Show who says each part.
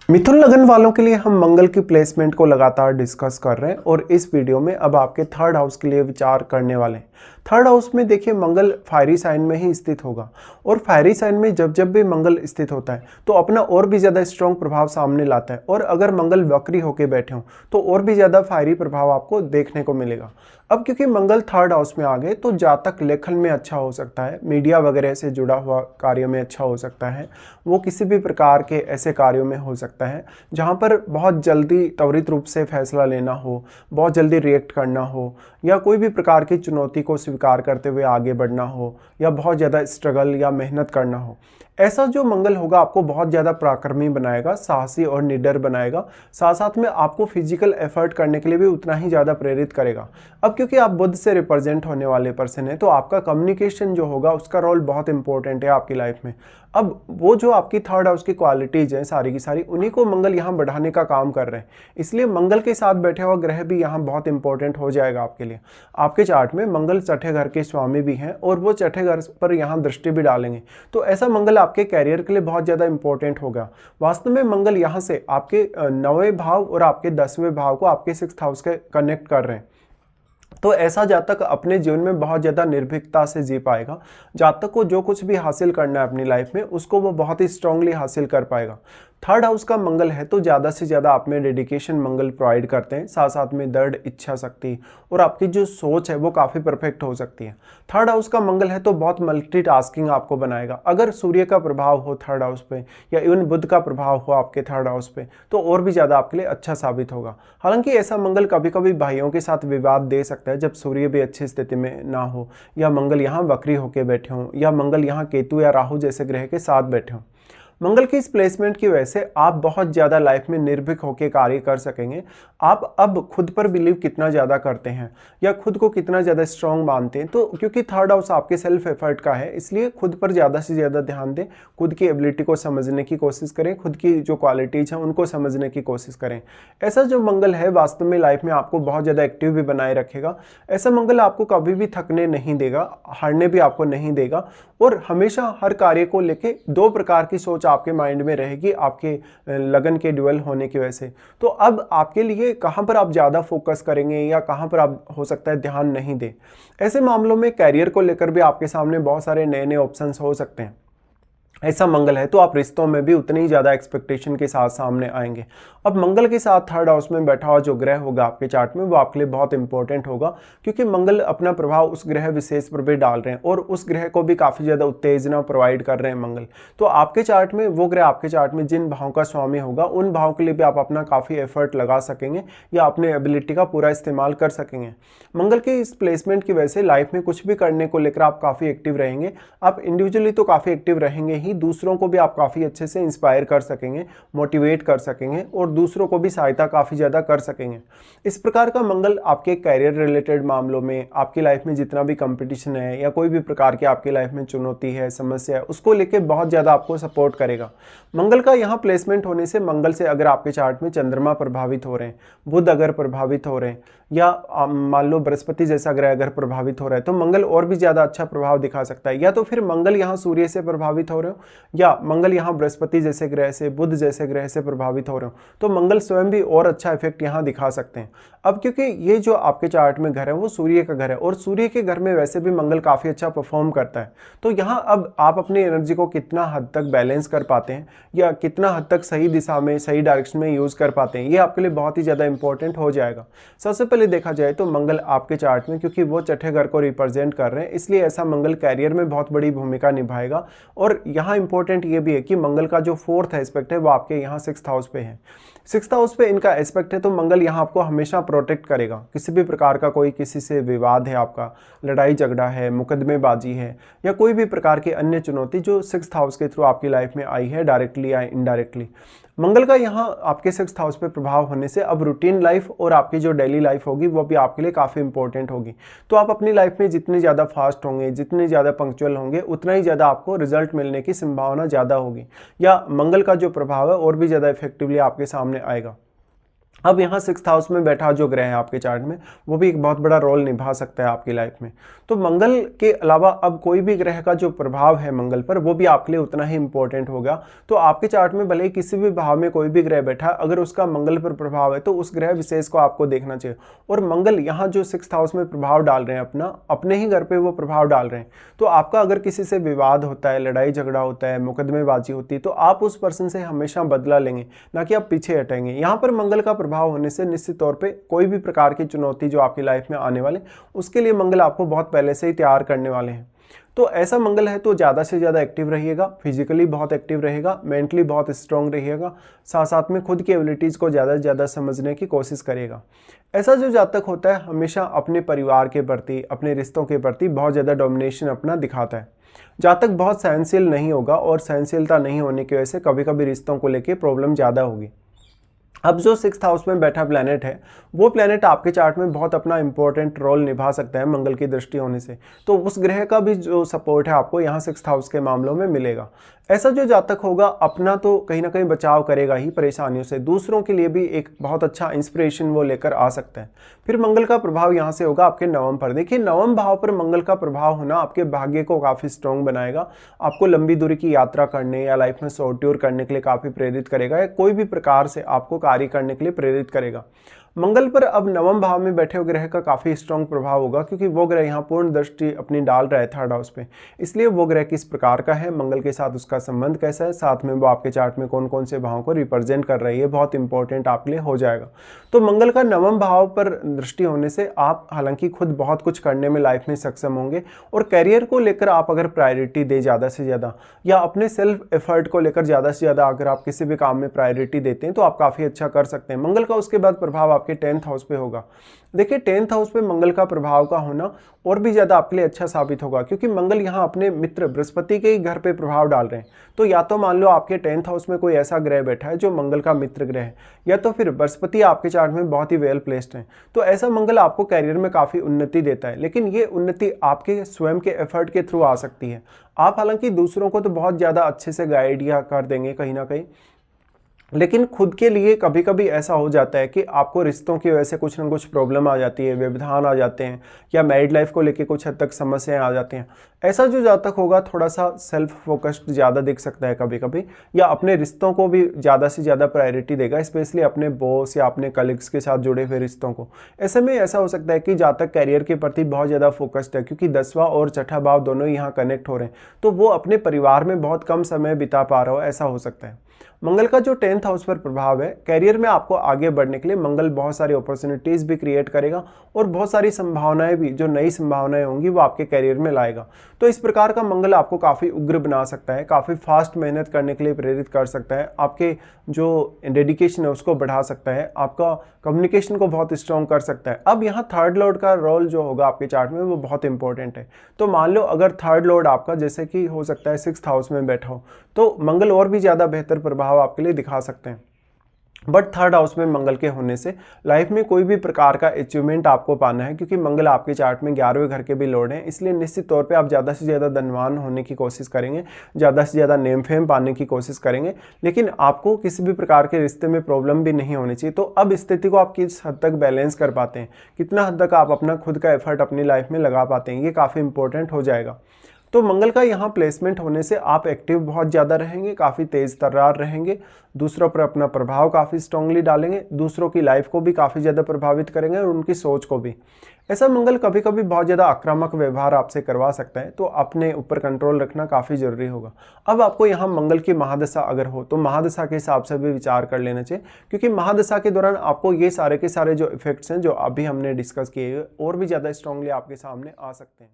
Speaker 1: मिथुन लगन वालों के लिए हम मंगल की प्लेसमेंट को लगातार डिस्कस कर रहे हैं और इस वीडियो में अब आपके थर्ड हाउस के लिए विचार करने वाले हैं। थर्ड हाउस में देखिए मंगल फायरी साइन में ही स्थित होगा और फायरी साइन में जब जब भी मंगल स्थित होता है तो अपना और भी ज़्यादा स्ट्रॉन्ग प्रभाव सामने लाता है और अगर मंगल वक्री होकर बैठे हों तो और भी ज़्यादा फायरी प्रभाव आपको देखने को मिलेगा। अब क्योंकि मंगल थर्ड हाउस में आ गए तो जातक लेखन में अच्छा हो सकता है, मीडिया वगैरह से जुड़ा हुआ कार्य में अच्छा हो सकता है, वो किसी भी प्रकार के ऐसे कार्यों में हो सकता है जहाँ पर बहुत जल्दी त्वरित रूप से फैसला लेना हो, बहुत जल्दी रिएक्ट करना हो या कोई भी प्रकार की चुनौती को स्वीकार करते हुए आगे बढ़ना हो या बहुत ज़्यादा स्ट्रगल या मेहनत करना हो। ऐसा जो मंगल होगा आपको बहुत ज़्यादा पराक्रमी बनाएगा, साहसी और निडर बनाएगा, साथ साथ में आपको फिजिकल एफर्ट करने के लिए भी उतना ही ज़्यादा प्रेरित करेगा। अब क्योंकि आप बुध से रिप्रेजेंट होने वाले पर्सन हैं तो आपका कम्युनिकेशन जो होगा उसका रोल बहुत इंपॉर्टेंट है आपकी लाइफ में। अब वो जो आपकी थर्ड हाउस की क्वालिटीज़ हैं सारी की सारी, उन्हीं को मंगल यहाँ बढ़ाने का काम कर रहे हैं, इसलिए मंगल के साथ बैठे हुआ ग्रह भी यहाँ बहुत इंपॉर्टेंट हो जाएगा आपके लिए। आपके चार्ट में मंगल छठे घर के स्वामी भी हैं और वो छठे घर पर यहाँ दृष्टि भी डालेंगे, तो ऐसा मंगल आपके कैरियर के लिए बहुत ज़्यादा इंपॉर्टेंट होगा। वास्तव में मंगल यहाँ से आपके 9वें भाव और आपके 10वें भाव को आपके 6th हाउस के कनेक्ट कर रहे हैं, तो ऐसा जातक अपने जीवन में बहुत ज़्यादा निर्भीकता से जी पाएगा। जातक को जो कुछ भी हासिल करना है अपनी लाइफ में उसको वो बहुत ही स्ट्रांगली हासिल कर पाएगा। थर्ड हाउस का मंगल है तो ज़्यादा से ज़्यादा आप में डेडिकेशन मंगल प्रोवाइड करते हैं, साथ साथ में दृढ़ इच्छा शक्ति और आपकी जो सोच है वो काफ़ी परफेक्ट हो सकती है। थर्ड हाउस का मंगल है तो बहुत मल्टीटास्किंग आपको बनाएगा। अगर सूर्य का प्रभाव हो थर्ड हाउस पे या इवन बुध का प्रभाव हो आपके थर्ड हाउस पे तो और भी ज़्यादा आपके लिए अच्छा साबित होगा। हालांकि ऐसा मंगल कभी कभी भाइयों के साथ विवाद दे सकता है जब सूर्य भी अच्छी स्थिति में ना हो या मंगल यहाँ वक्री होकर बैठे हों या मंगल यहाँ केतु या राहु जैसे ग्रह के साथ बैठे हों। मंगल की इस प्लेसमेंट की वजह से आप बहुत ज़्यादा लाइफ में निर्भीक होकर कार्य कर सकेंगे। आप अब खुद पर बिलीव कितना ज़्यादा करते हैं या खुद को कितना ज़्यादा स्ट्रॉन्ग मानते हैं, तो क्योंकि थर्ड हाउस आपके सेल्फ एफर्ट का है इसलिए खुद पर ज़्यादा से ज़्यादा ध्यान दें, खुद की एबिलिटी को समझने की कोशिश करें, खुद की जो क्वालिटीज़ हैं उनको समझने की कोशिश करें। ऐसा जो मंगल है वास्तव में लाइफ में आपको बहुत ज़्यादा एक्टिव भी बनाए रखेगा। ऐसा मंगल आपको कभी भी थकने नहीं देगा, हारने भी आपको नहीं देगा और हमेशा हर कार्य को लेके दो प्रकार की सोच आपके माइंड में रहेगी आपके लगन के ड्यूअल होने की वजह से। तो अब आपके लिए कहाँ पर आप ज़्यादा फोकस करेंगे या कहाँ पर आप हो सकता है ध्यान नहीं दें। ऐसे मामलों में कैरियर को लेकर भी आपके सामने बहुत सारे नए नए ऑप्शंस हो सकते हैं। ऐसा मंगल है तो आप रिश्तों में भी उतनी ही ज़्यादा एक्सपेक्टेशन के साथ सामने आएंगे। अब मंगल के साथ थर्ड हाउस में बैठा हुआ जो ग्रह होगा आपके चार्ट में वो आपके लिए बहुत इंपॉर्टेंट होगा, क्योंकि मंगल अपना प्रभाव उस ग्रह विशेष पर भी डाल रहे हैं और उस ग्रह को भी काफ़ी ज़्यादा उत्तेजना प्रोवाइड कर रहे हैं मंगल। तो आपके चार्ट में वो ग्रह आपके चार्ट में जिन भाव का स्वामी होगा उन भाव के लिए भी आप अपना काफ़ी एफर्ट लगा सकेंगे या अपने एबिलिटी का पूरा इस्तेमाल कर सकेंगे। मंगल के इस प्लेसमेंट की वजह से लाइफ में कुछ भी करने को लेकर आप काफ़ी एक्टिव रहेंगे। आप इंडिविजुअली तो काफ़ी एक्टिव रहेंगे ही, दूसरों को भी आप काफ़ी अच्छे से इंस्पायर कर सकेंगे, मोटिवेट कर सकेंगे और दूसरों को भी सहायता काफ़ी ज़्यादा कर सकेंगे। इस प्रकार का मंगल आपके कैरियर रिलेटेड मामलों में, आपकी लाइफ में जितना भी कंपटीशन है या कोई भी प्रकार की आपकी लाइफ में चुनौती है, समस्या है, उसको लेके बहुत ज़्यादा आपको सपोर्ट करेगा। मंगल का यहाँ प्लेसमेंट होने से मंगल से अगर आपके चार्ट में चंद्रमा प्रभावित हो रहे हैं, बुध अगर प्रभावित हो रहे हैं या मान लो बृहस्पति जैसा ग्रह अगर प्रभावित हो रहा है तो मंगल और भी ज़्यादा अच्छा प्रभाव दिखा सकता है। या तो फिर मंगल यहाँ सूर्य से प्रभावित हो रहे हो या मंगल यहाँ बृहस्पति जैसे ग्रह से, बुध जैसे ग्रह से प्रभावित हो रहे हो तो मंगल स्वयं भी और अच्छा इफेक्ट यहाँ दिखा सकते हैं। अब क्योंकि ये जो आपके चार्ट में घर है वो सूर्य का घर है और सूर्य के घर में वैसे भी मंगल काफ़ी अच्छा परफॉर्म करता है, तो यहाँ अब आप अपनी एनर्जी को कितना हद तक बैलेंस कर पाते हैं या कितना हद तक सही दिशा में, सही डायरेक्शन में यूज़ कर पाते हैं, ये आपके लिए बहुत ही ज़्यादा इंपॉर्टेंट हो जाएगा। सबसे पहले देखा जाए तो मंगल आपके चार्ट में क्योंकि वो छठे घर को रिप्रेजेंट कर रहे हैं इसलिए ऐसा मंगल कैरियर में बहुत बड़ी भूमिका निभाएगा। और यहाँ इंपॉर्टेंट ये भी है कि मंगल का जो फोर्थ एस्पेक्ट है वो आपके यहाँ 6th हाउस पे है। 6th हाउस पे इनका एस्पेक्ट है तो मंगल यहाँ आपको हमेशा प्रोटेक्ट करेगा। किसी भी प्रकार का कोई किसी से विवाद है, आपका लड़ाई झगड़ा है, मुकदमेबाजी है या कोई भी प्रकार की अन्य चुनौती जो 6th हाउस के थ्रू आपकी लाइफ में आई है डायरेक्टली या इनडायरेक्टली, मंगल का यहाँ आपके 6th हाउस पे प्रभाव होने से अब रूटीन लाइफ और आपकी जो डेली लाइफ होगी वो भी आपके लिए काफ़ी इंपॉर्टेंट होगी। तो आप अपनी लाइफ में जितने ज़्यादा फास्ट होंगे, जितने ज़्यादा पंक्चुअल होंगे, उतना ही ज़्यादा आपको रिजल्ट मिलने की संभावना ज़्यादा होगी या मंगल का जो प्रभाव है और भी ज़्यादा इफेक्टिवली आपके सामने आएगा। अब यहाँ 6th हाउस में बैठा जो ग्रह है आपके चार्ट में, वो भी एक बहुत बड़ा रोल निभा सकता है आपकी लाइफ में। तो मंगल के अलावा अब कोई भी ग्रह का जो प्रभाव है मंगल पर, वो भी आपके लिए उतना ही इंपॉर्टेंट होगा। तो आपके चार्ट में भले ही किसी भी भाव में कोई भी ग्रह बैठा, अगर उसका मंगल पर प्रभाव है तो उस ग्रह विशेष को आपको देखना चाहिए। और मंगल यहाँ जो 6th हाउस में प्रभाव डाल रहे हैं अपने ही घर पर वो प्रभाव डाल रहे हैं। तो आपका अगर किसी से विवाद होता है, लड़ाई झगड़ा होता है, मुकदमेबाजी होती है, तो आप उस पर्सन से हमेशा बदला लेंगे, ना कि आप पीछे हटेंगे। यहाँ पर मंगल का प्रभाव होने से निश्चित तौर पे कोई भी प्रकार की चुनौती जो आपकी लाइफ में आने वाले, उसके लिए मंगल आपको बहुत पहले से ही तैयार करने वाले हैं। तो ऐसा मंगल है तो ज़्यादा से ज़्यादा एक्टिव रहिएगा, फिजिकली बहुत एक्टिव रहेगा, मेंटली बहुत स्ट्रांग रहिएगा, साथ साथ में खुद की एबिलिटीज़ को ज़्यादा से ज़्यादा समझने की कोशिश करेगा। ऐसा जो जातक होता है हमेशा अपने परिवार के प्रति, अपने रिश्तों के प्रति बहुत ज़्यादा डोमिनेशन अपना दिखाता है। जातक बहुत सहनशील नहीं होगा और सहनशीलता नहीं होने की वजह से कभी कभी रिश्तों को लेकर प्रॉब्लम ज़्यादा होगी। अब जो 6th हाउस में बैठा प्लैनेट है, वो प्लैनेट आपके चार्ट में बहुत अपना इंपॉर्टेंट रोल निभा सकता है मंगल की दृष्टि होने से। तो उस ग्रह का भी जो सपोर्ट है आपको यहाँ 6th हाउस के मामलों में मिलेगा। ऐसा जो जातक होगा अपना तो कहीं ना कहीं बचाव करेगा ही परेशानियों से, दूसरों के लिए भी एक बहुत अच्छा इंस्पिरेशन वो लेकर आ सकता है। फिर मंगल का प्रभाव यहाँ से होगा आपके नवम पर। देखिए, नवम भाव पर मंगल का प्रभाव होना आपके भाग्य को काफ़ी स्ट्रॉन्ग बनाएगा, आपको लंबी दूरी की यात्रा करने या लाइफ में शॉर्ट टूर करने के लिए काफ़ी प्रेरित करेगा, या कोई भी प्रकार से आपको कार्य करने के लिए प्रेरित करेगा। मंगल पर अब नवम भाव में बैठे हुए ग्रह का काफ़ी स्ट्रॉन्ग प्रभाव होगा, क्योंकि वो ग्रह यहाँ पूर्ण दृष्टि अपनी डाल रहा है 3rd हाउस पे। इसलिए वो ग्रह किस प्रकार का है, मंगल के साथ उसका संबंध कैसा है, साथ में वो आपके चार्ट में कौन कौन से भावों को रिप्रेजेंट कर रही है, बहुत इंपॉर्टेंट आपके लिए हो जाएगा। तो मंगल का नवम भाव पर दृष्टि होने से आप हालांकि खुद बहुत कुछ करने में लाइफ में सक्षम होंगे, और करियर को लेकर आप अगर प्रायोरिटी दे ज़्यादा से ज़्यादा, या अपने सेल्फ एफर्ट को लेकर ज़्यादा से ज़्यादा अगर आप किसी भी काम में प्रायोरिटी देते हैं, तो आप काफ़ी अच्छा कर सकते हैं। मंगल का उसके बाद प्रभाव आपके 10th हाउस पे होगा। देखिए, 10th हाउस पे मंगल का प्रभाव का होना और भी ज़्यादा आपके लिए अच्छा साबित होगा, क्योंकि मंगल यहाँ अपने मित्र बृहस्पति के ही घर पे प्रभाव डाल रहे हैं। तो या तो मान लो आपके 10th हाउस में कोई ऐसा ग्रह बैठा है जो मंगल का मित्र ग्रह है, या तो फिर बृहस्पति आपके चार्ट में बहुत ही वेल प्लेस्ड है। तो ऐसा मंगल आपको कैरियर में काफ़ी उन्नति देता है, लेकिन ये उन्नति आपके स्वयं के एफर्ट के थ्रू आ सकती है। आप हालांकि दूसरों को तो बहुत ज़्यादा अच्छे से गाइड या कर देंगे कहीं ना कहीं, लेकिन खुद के लिए कभी कभी ऐसा हो जाता है कि आपको रिश्तों की वजह से कुछ ना कुछ प्रॉब्लम आ जाती है, व्यवधान आ जाते हैं, या मैरिड लाइफ को लेके कुछ हद तक समस्याएं आ जाती हैं। ऐसा जो जातक होगा थोड़ा सा सेल्फ फोकस्ड ज़्यादा दिख सकता है कभी कभी, या अपने रिश्तों को भी ज़्यादा से ज़्यादा प्रायोरिटी देगा, स्पेशली अपने बॉस या अपने कलीग्स के साथ जुड़े हुए रिश्तों को। ऐसे में ऐसा हो सकता है कि जातक कैरियर के प्रति बहुत ज़्यादा फोकस्ड है, क्योंकि 10वां और 6ठा भाव दोनों यहाँ कनेक्ट हो रहे हैं, तो वो अपने परिवार में बहुत कम समय बिता पा रहा हो, ऐसा हो सकता है। मंगल का जो 10th हाउस पर प्रभाव है, कैरियर में आपको आगे बढ़ने के लिए मंगल बहुत सारी अपॉर्चुनिटीज़ भी क्रिएट करेगा, और बहुत सारी संभावनाएं भी, जो नई संभावनाएं होंगी वो आपके कैरियर में लाएगा। तो इस प्रकार का मंगल आपको काफ़ी उग्र बना सकता है, काफ़ी फास्ट मेहनत करने के लिए प्रेरित कर सकता है, आपके जो डेडिकेशन है उसको बढ़ा सकता है, आपका कम्युनिकेशन को बहुत स्ट्रॉन्ग कर सकता है। अब यहाँ 3rd लॉर्ड का रोल जो होगा आपके चार्ट में वो बहुत इंपॉर्टेंट है। तो मान लो अगर 3rd लॉर्ड आपका जैसे कि हो सकता है 6th हाउस में बैठा हो, तो मंगल और भी ज़्यादा बेहतर प्रभाव आपके लिए दिखा सकते हैं। बट 3rd हाउस में मंगल के होने से लाइफ में कोई भी प्रकार का अचीवमेंट आपको पाना है, क्योंकि मंगल आपके चार्ट में 11वें घर के भी लॉर्ड हैं, इसलिए निश्चित तौर पे आप ज़्यादा से ज़्यादा धनवान होने की कोशिश करेंगे, ज़्यादा से ज़्यादा नेम फेम पाने की कोशिश करेंगे, लेकिन आपको किसी भी प्रकार के रिश्ते में प्रॉब्लम भी नहीं होनी चाहिए। तो अब स्थिति को आप किस हद तक बैलेंस कर पाते हैं, कितना हद तक आप अपना खुद का एफर्ट अपनी लाइफ में लगा पाते हैं, ये काफ़ी इंपॉर्टेंट हो जाएगा। तो मंगल का यहाँ प्लेसमेंट होने से आप एक्टिव बहुत ज़्यादा रहेंगे, काफ़ी तेज़ तर्रार रहेंगे, दूसरों पर अपना प्रभाव काफ़ी स्ट्रांगली डालेंगे, दूसरों की लाइफ को भी काफ़ी ज़्यादा प्रभावित करेंगे और उनकी सोच को भी। ऐसा मंगल कभी कभी बहुत ज़्यादा आक्रामक व्यवहार आपसे करवा सकता है, तो अपने ऊपर कंट्रोल रखना काफ़ी ज़रूरी होगा। अब आपको यहाँ मंगल की महादशा अगर हो तो महादशा के हिसाब से भी विचार कर लेना चाहिए, क्योंकि महादशा के दौरान आपको ये सारे के सारे जो इफेक्ट्स हैं जो अभी हमने डिस्कस किए और भी ज़्यादा स्ट्रांगली आपके सामने आ सकते हैं।